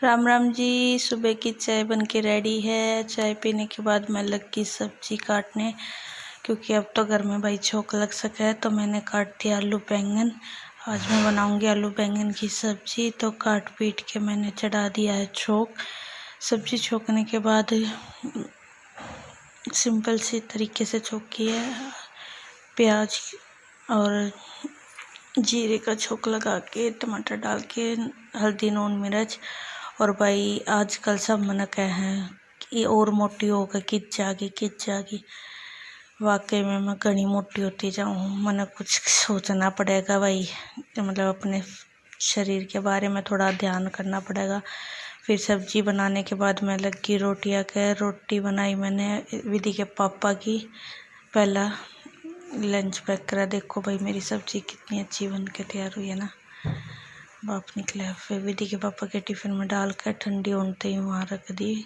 राम राम जी। सुबह की चाय बन के रेडी है। चाय पीने के बाद मैं लग गई सब्जी काटने, क्योंकि अब तो घर में भाई छोक लग सका है। तो मैंने काट दिया आलू बैंगन। आज मैं बनाऊंगी आलू बैंगन की सब्जी। तो काट पीट के मैंने चढ़ा दिया है छोक। सब्जी छोकने के बाद सिंपल सी तरीके से छोक किया है। प्याज और जीरे का छोक लगा के, टमाटर डाल के, हल्दी नून मिर्च। और भाई आजकल सब मन कहे हैं कि और मोटी होकर खिंच जागी। वाकई में मैं घनी मोटी होती जाऊँ। मैंने कुछ सोचना पड़ेगा भाई, मतलब अपने शरीर के बारे में थोड़ा ध्यान करना पड़ेगा। फिर सब्जी बनाने के बाद मैं लगी रोटियां के। रोटी बनाई मैंने विधि के पापा की। पहला लंच पैक करा। देखो भाई मेरी सब्जी कितनी अच्छी बन के तैयार हुई है ना। बाप निकला। फिर विधि के पापा के टिफ़िन में डाल कर ठंडी होते ही वहाँ रख दी,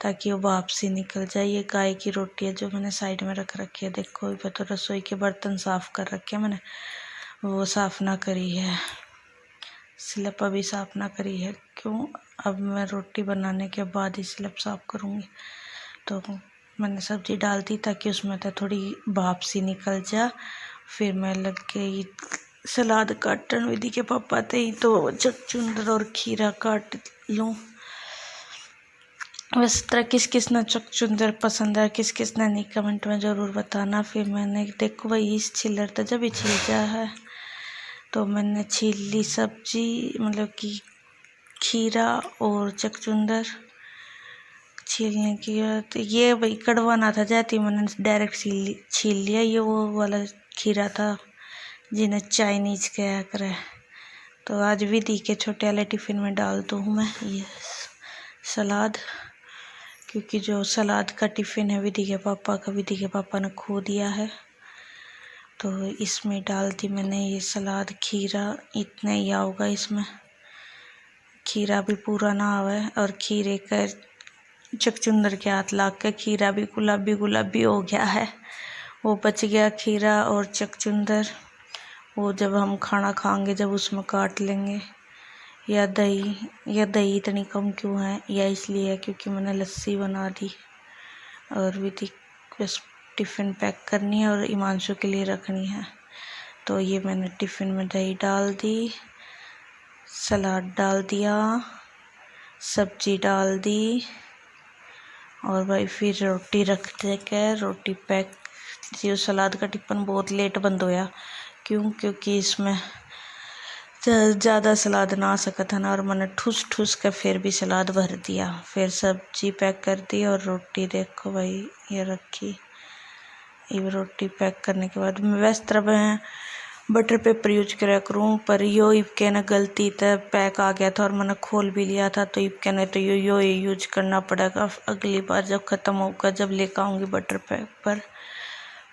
ताकि वो भाप से निकल जाए। ये गाय की रोटी है जो मैंने साइड में रख रखी है। देखो इधर तो रसोई के बर्तन साफ़ कर रखे हैं मैंने, वो साफ़ ना करी है। स्लैब अभी साफ़ ना करी है। क्यों? अब मैं रोटी बनाने के बाद ही स्लैब साफ़ करूँगी। तो मैंने सब्जी डाल दी ताकि उसमें तो थोड़ी भाप सी निकल जा। फिर मैं लग गई सलाद काटन। विधि के पापा थे ही तो चुकचुंदर और खीरा काट लूँ। वैसे तरह किस ने चुकचुंदर पसंद है, किस ने नहीं, कमेंट में ज़रूर बताना। फिर मैंने देखो वही छिलर था जब ही छिल जा है, तो मैंने छील ली सब्जी, मतलब कि खीरा और चुकचुंदर छीलने की। तो ये भाई कड़वा ना था जाती, मैंने डायरेक्ट छील लिया। ये वो वाला खीरा था जिन्हें चाइनीज कहा करे। तो आज विधि के छोटे वाले टिफ़िन में डाल दूँ मैं ये सलाद, क्योंकि जो सलाद का टिफ़िन है विधि के पापा ने खो दिया है। तो इसमें डाल दी मैंने ये सलाद। खीरा इतना ही होगा इसमें, खीरा भी पूरा ना आवे। और खीरे का चुकचुंदर के हाथ लाग के खीरा भी गुलाबी हो गया है। वो बच गया खीरा और चुकचुंदर। वो जब हम खाना खाएंगे जब उसमें काट लेंगे। या दही इतनी कम क्यों है, या इसलिए है क्योंकि मैंने लस्सी बना दी। और विधि बस टिफ़िन पैक करनी है और हिमांशु के लिए रखनी है। तो ये मैंने टिफ़िन में दही डाल दी, सलाद डाल दिया, सब्जी डाल दी। और भाई फिर रोटी रख दे के रोटी पैक। जो सलाद का टिफ़िन बहुत लेट बंद होया। क्योंकि इसमें ज़्यादा सलाद ना आ सका था ना, और मैंने ठूस के फिर भी सलाद भर दिया। फिर सब्जी पैक कर दी और रोटी देखो भाई ये रखी। ये रोटी पैक करने के बाद मैं वैसे तरह मैं बटर पेपर यूज करा करूँ, पर यो इबके ने गलती से पैक आ गया था और मैंने खोल भी लिया था। तो इबके ने तो यो यूज करना पड़ेगा अगली बार जब ख़त्म होगा, जब लेकर आऊँगी बटर पेपर।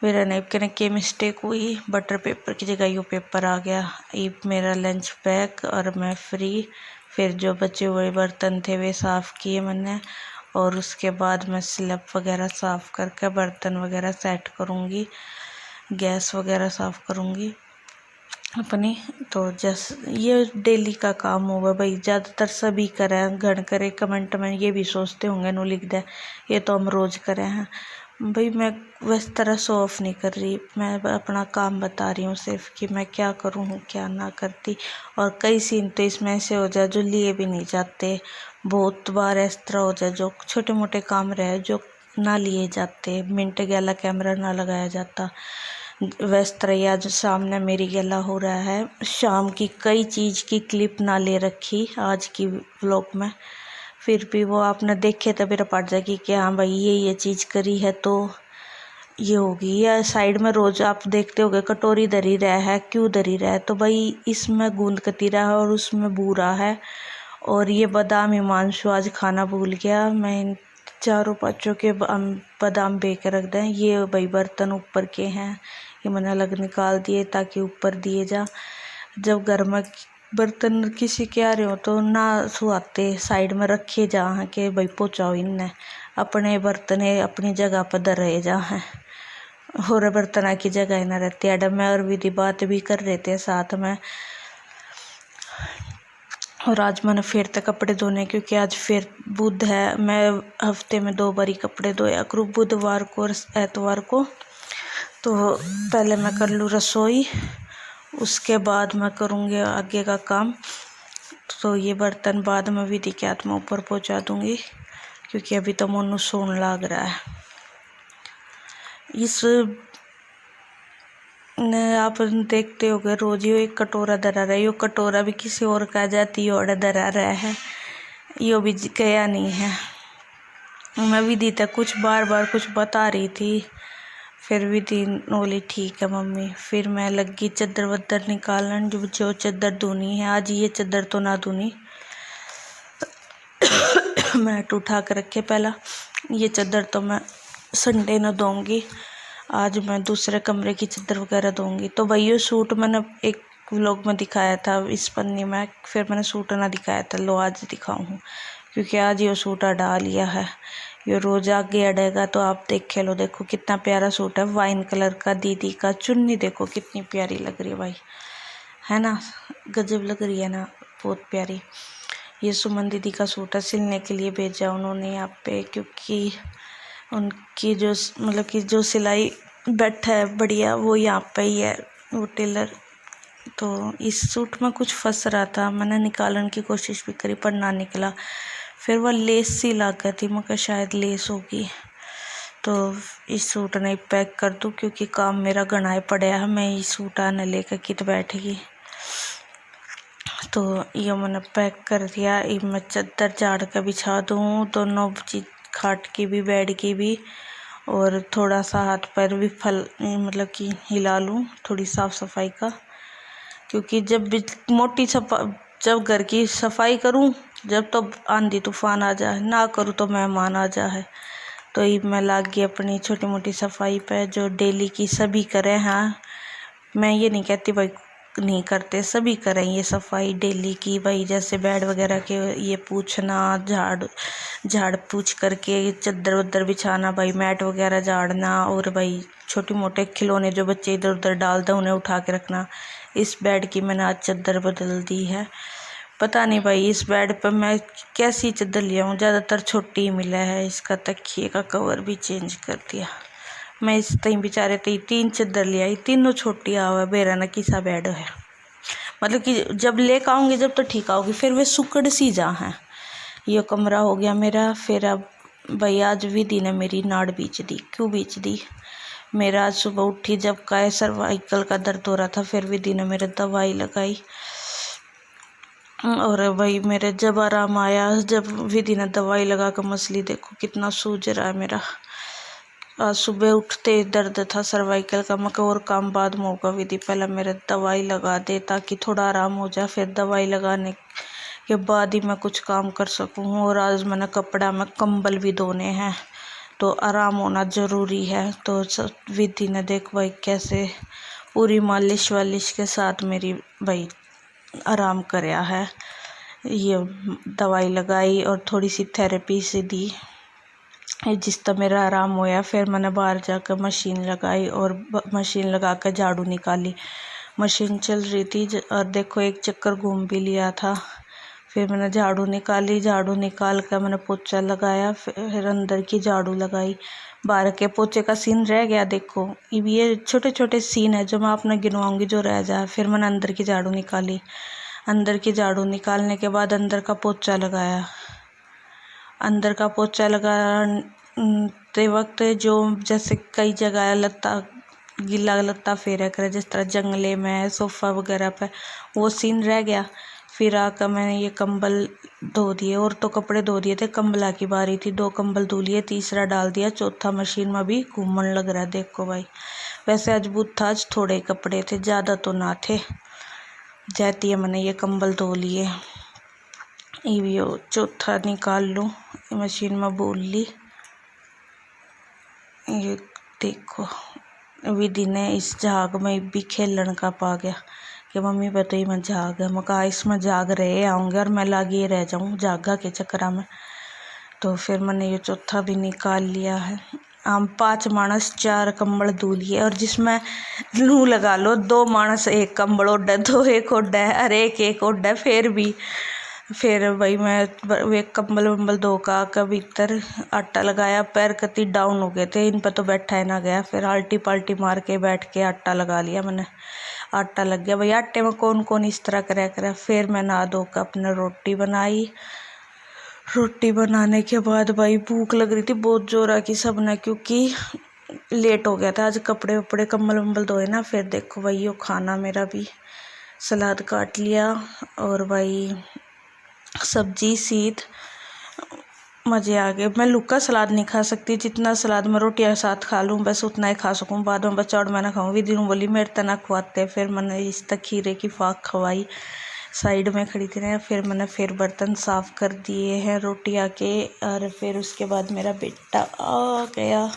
मेरा नहीं कहने की मिस्टेक हुई, बटर पेपर की जगह यो पेपर आ गया। ये मेरा लंच पैक और मैं फ्री। फिर जो बचे हुए बर्तन थे वे साफ़ किए मैंने, और उसके बाद मैं स्लैब वगैरह साफ़ करके बर्तन वगैरह सेट करूँगी, गैस वगैरह साफ़ करूँगी अपनी। तो जैसे ये डेली का काम होगा भाई, ज़्यादातर सभी करें घण करे। कमेंट में ये भी सोचते होंगे नो लिख दे ये तो हम रोज़ करें हैं भाई। मैं वैसे तरह शो ऑफ नहीं कर रही, मैं अपना काम बता रही हूँ सिर्फ कि मैं क्या करूँ क्या ना करती। और कई सीन तो इसमें ऐसे हो जाए जो लिए भी नहीं जाते। बहुत बार इस तरह हो जाए जो छोटे मोटे काम रहे जो ना लिए जाते। मिनट गला कैमरा ना लगाया जाता। वैसे तरह आज सामने मेरी गला हो रहा है, शाम की कई चीज़ की क्लिप ना ले रखी आज की व्लॉग में। फिर भी वो आपने देखे तो मेरा पड़ जाएगी कि हाँ भाई ये चीज़ करी है तो ये होगी। या साइड में रोज़ आप देखते होगे कटोरी धरी रहा है, क्यों धरी रहा है, तो भाई इसमें गूंद कतीरा है और उसमें बूरा है। और ये बादाम हिमांशु आज खाना भूल गया। मैं चारों पाँचों के बादाम बे के रख दें। ये भाई बर्तन ऊपर के हैं, ये मैंने अलग निकाल दिए ताकि ऊपर दिए जा। जब घर में बर्तन किसी के आ रहे हो तो ना सुहाते साइड में रखे जा हैं कि भाई पहुँचाओ इनने। अपने बर्तन अपनी जगह पर धर रहे जा हैं, और बर्तन की जगह ही ना रहती है। मैं और विधि बात भी कर रहे थे साथ में। और आज मैंने फिर तक कपड़े धोने, क्योंकि आज फिर बुध है। मैं हफ्ते में 2 बारी कपड़े धोया करूँ, बुधवार को और एतवार को। तो पहले मैं कर लूँ रसोई, उसके बाद मैं करूँगी आगे का काम। तो ये बर्तन बाद में विधि के हाथ में ऊपर पहुँचा दूँगी, क्योंकि अभी तो मोनू सोन लग रहा है। इस आप देखते हो गए रोज यो एक कटोरा धरा रहा है, यो कटोरा भी किसी और का जाती और धरा रहा है, यो भी गया नहीं है। मैं विधि तक कुछ बार बार कुछ बता रही थी, फिर विधि बोली ठीक है मम्मी। फिर मैं लगी चादर वदर निकालने, जो चादर धोनी है। आज ये चादर तो ना धोनी, मैट उठा कर रखे पहला। ये चादर तो मैं संडे न दूँगी, आज मैं दूसरे कमरे की चादर वगैरह दूँगी। तो भाई ये सूट मैंने एक व्लॉग में दिखाया था इस पन्नी में, फिर मैंने सूट ना दिखाया था, लो आज दिखाऊँ, क्योंकि आज ये सूट अड़ा लिया है। ये रोज आगे अड़ेगा तो आप देखे लो। देखो कितना प्यारा सूट है, वाइन कलर का। दीदी का चुन्नी देखो कितनी प्यारी लग रही है भाई, है ना, गजब लग रही है ना, बहुत प्यारी। ये सुमन दीदी का सूट है, सिलने के लिए भेजा उन्होंने यहाँ पे, क्योंकि उनकी जो मतलब कि जो सिलाई बैठा है बढ़िया, वो यहाँ पे ही है, वो टेलर। तो इस सूट में कुछ फंस रहा था, मैंने निकालने की कोशिश भी करी पर ना निकला। फिर वह लेस सी लग गई थी, मैं शायद लेस होगी। तो इस सूट ने पैक कर दूँ, क्योंकि काम मेरा घना पड़ा है। मैं इस सूट आने लेकर कित बैठेगी। तो ये मैंने पैक कर दिया। ये मैं चादर झाड़ कर बिछा दूँ, दोनों चीज, खाट की भी बेड की भी, और थोड़ा सा हाथ पैर भी मतलब कि हिला लूँ, थोड़ी साफ़ सफाई का। क्योंकि जब घर की सफाई करूँ, जब तो आंधी तूफान आ जाए, ना करूँ तो मेहमान आ जाए। तो ये मैं लग गई अपनी छोटी मोटी सफाई पे, जो डेली की सभी करें। हाँ, मैं ये नहीं कहती भाई नहीं करते, सभी करें ये सफाई डेली की भाई। जैसे बेड वगैरह के ये पूछना, झाड़ पूछ करके चादर वदर बिछाना भाई, मैट वगैरह झाड़ना, और भाई छोटे मोटे खिलौने जो बच्चे इधर उधर डालते उन्हें उठा के रखना। इस बेड की मैंने आज चादर बदल दी है। पता नहीं भाई इस बेड पर मैं कैसी चादर लिया हूँ, ज़्यादातर छोटी ही मिला है। इसका तकिए का कवर भी चेंज कर दिया मैं। इस तई बेचारे तई 3 चादर लिया, ये तीनों छोटी आवा बेरा न किसा बेड है। मतलब कि जब लेकर आऊँगी जब तो ठीक आओगी, फिर वे सुकड़ सी जा हैं। ये कमरा हो गया मेरा। फिर अब भाई आज विधि ने मेरी नाड़ बीच दी। क्यों बीच दी? मेरा आज सुबह उठी जब का सर्वाइकल का दर्द हो रहा था, फिर विधि ने मेरे दवाई लगाई, और भाई मेरे जब आराम आया, जब विधि ने दवाई लगा कर मसली देखो कितना सूज रहा है मेरा। आज सुबह उठते दर्द था सर्वाइकल का। मैं और काम बाद में होगा, विधि पहले मेरे दवाई लगा दे ताकि थोड़ा आराम हो जाए, फिर दवाई लगाने के बाद ही मैं कुछ काम कर सकूँ। और आज मैंने कपड़ा में कंबल भी धोने हैं, तो आराम होना ज़रूरी है। तो विधि ने देख भाई कैसे पूरी मालिश वालिश के साथ मेरी भाई आराम कराया है। ये दवाई लगाई और थोड़ी सी थेरेपी से दी, जिस तरह मेरा आराम होया। फिर मैंने बाहर जाकर मशीन लगाई, और मशीन लगा कर झाड़ू निकाली। मशीन चल रही थी और देखो एक चक्कर घूम भी लिया था। फिर मैंने झाड़ू निकाली, झाड़ू निकाल कर मैंने पोछा लगाया, फिर अंदर की झाड़ू लगाई। बाहर के पोछे का सीन रह गया, देखो ये छोटे छोटे सीन है जो मैं अपने गिनवाऊंगी जो रह जाए। फिर मैंने अंदर की झाड़ू निकाली। अंदर की झाड़ू निकालने के बाद अंदर का पोछा लगाया। अंदर का पोछा लगाते वक्त जो जैसे कई जगह लत्ता गीला लत्ता फेरा करे, जिस तरह जंगले में सोफ़ा वगैरह पे, वो सीन रह गया। फिर आकर मैंने ये कंबल धो दिए, और तो कपड़े धो दिए थे, कंबला की बारी थी। 2 कंबल धो लिए, तीसरा डाल दिया, चौथा मशीन में भी घूमने लग रहा है। देखो भाई वैसे आज बुध था, आज थोड़े कपड़े थे, ज़्यादा तो ना थे। जाती है मैंने ये कंबल धो लिए। ये चौथा निकाल लूँ, मशीन में बोल ली। ये देखो विधि ने इस झाग में भी खेलन का पा गया कि मम्मी बताइए मैं झाग है। मैं कहा इसमें झाग रहे आऊँगे और मैं लागे रह जाऊँ झागा के चक्करा में। तो फिर मैंने ये चौथा भी निकाल लिया है। हम 5 मानस 4 कंबल धो लिए, और जिसमें लू लगा लो 2 मानस 1 कंबल ओढ़, 2 एक ओढ़ है, और एक ओढ़ है। फिर भी फिर वही मैं वे कंबल वम्बल धो का भीतर आटा लगाया। पैर कति डाउन हो गए थे, इन पर तो बैठा ही ना गया। फिर आल्टी पाल्टी मार के बैठ के आटा लगा लिया मैंने। आटा लग गया भाई, आटे में कौन कौन इस तरह करे। फिर मैं नहा धो कर अपने रोटी बनाई। रोटी बनाने के बाद भाई भूख लग रही थी बहुत जोरा की सबने, क्योंकि लेट हो गया था आज। कपड़े वपड़े कंबल वम्बल धोए ना। फिर देखो भाई यो खाना मेरा भी, सलाद काट लिया और भाई सब्जी सीध, मज़े आ गए। मैं लुक्का सलाद नहीं खा सकती, जितना सलाद मैं रोटी के साथ खा लूँ बस उतना ही खा सकूँ। बाद में बचा और मैं ना खाऊँ। विधि बोली मेरे तना खुआते। फिर मैंने इस तक खीरे की फाक खवाई, साइड में खड़ी थी ना। फिर मैंने फिर बर्तन साफ़ कर दिए हैं रोटी आके। और फिर उसके बाद मेरा बेटा आ गया,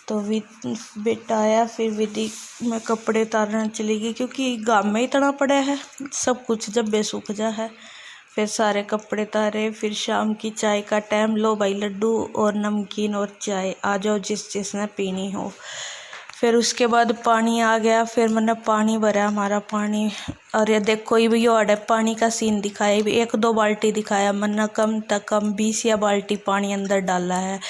तो बेटा आया। फिर विधि में कपड़े उतारने चली गई, क्योंकि गाँव में इतना पड़ा है सब कुछ जब बेसूख जा है। फिर सारे कपड़े तारे। फिर शाम की चाय का टाइम, लो भाई लड्डू और नमकीन और चाय, आ जाओ जिसने पीनी हो। फिर उसके बाद पानी आ गया। फिर मैंने पानी भरा हमारा पानी। और ये देखो ये भी है पानी का सीन दिखाया, 1-2 बाल्टी दिखाया मैंने, कम तक कम 20 या बाल्टी पानी अंदर डाला है।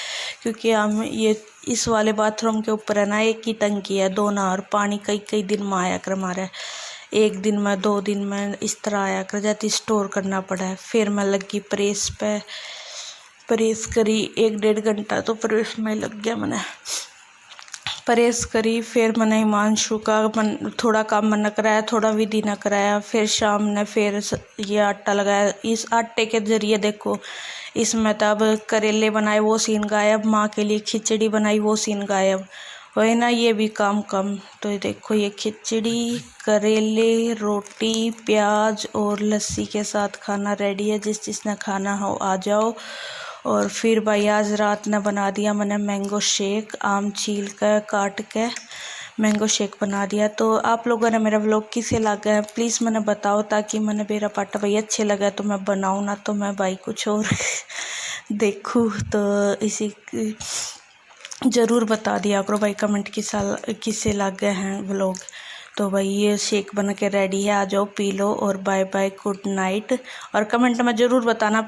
क्योंकि हम ये इस वाले बाथरूम के ऊपर है ना, एक ही टंकी है, 2 ना, और पानी कई दिन में आया कर हमारे, 1 दिन में 2 दिन में इस तरह आया कर जाती, स्टोर करना पड़ा है। फिर मैं लगी प्रेस पे, प्रेस करी 1-1.5 घंटा तो प्रेस में लग गया। मैंने प्रेस करी। फिर मैंने हिमांशु का थोड़ा काम मैंने कराया, थोड़ा विधि ने कराया। फिर शाम ने फिर ये आटा लगाया। इस आटे के जरिए देखो इसमें तब करेले बनाए वो सीन गायब, माँ के लिए खिचड़ी बनाई वो सीन गायब, वही ना ये भी काम कम। तो ये देखो ये खिचड़ी, करेले, रोटी, प्याज और लस्सी के साथ खाना रेडी है। जिसने खाना हो आ जाओ। और फिर भाई आज रात ने बना दिया मैंने मैंगो शेक, आम छील कर काट के मैंगो शेक बना दिया। तो आप लोगों ने मेरा व्लॉग किसे लगा है प्लीज़ मैंने बताओ, ताकि मैंने मेरा पाटा भाई अच्छे लगा तो मैं बनाऊँ, ना तो मैं भाई कुछ और देखूँ। तो इसी ज़रूर बता दिया करो भाई कमेंट किसे लगे हैं व्लॉग। तो भाई ये शेक बन के रेडी है, आ जाओ पी लो। और बाय बाय, गुड नाइट। और कमेंट में ज़रूर बताना।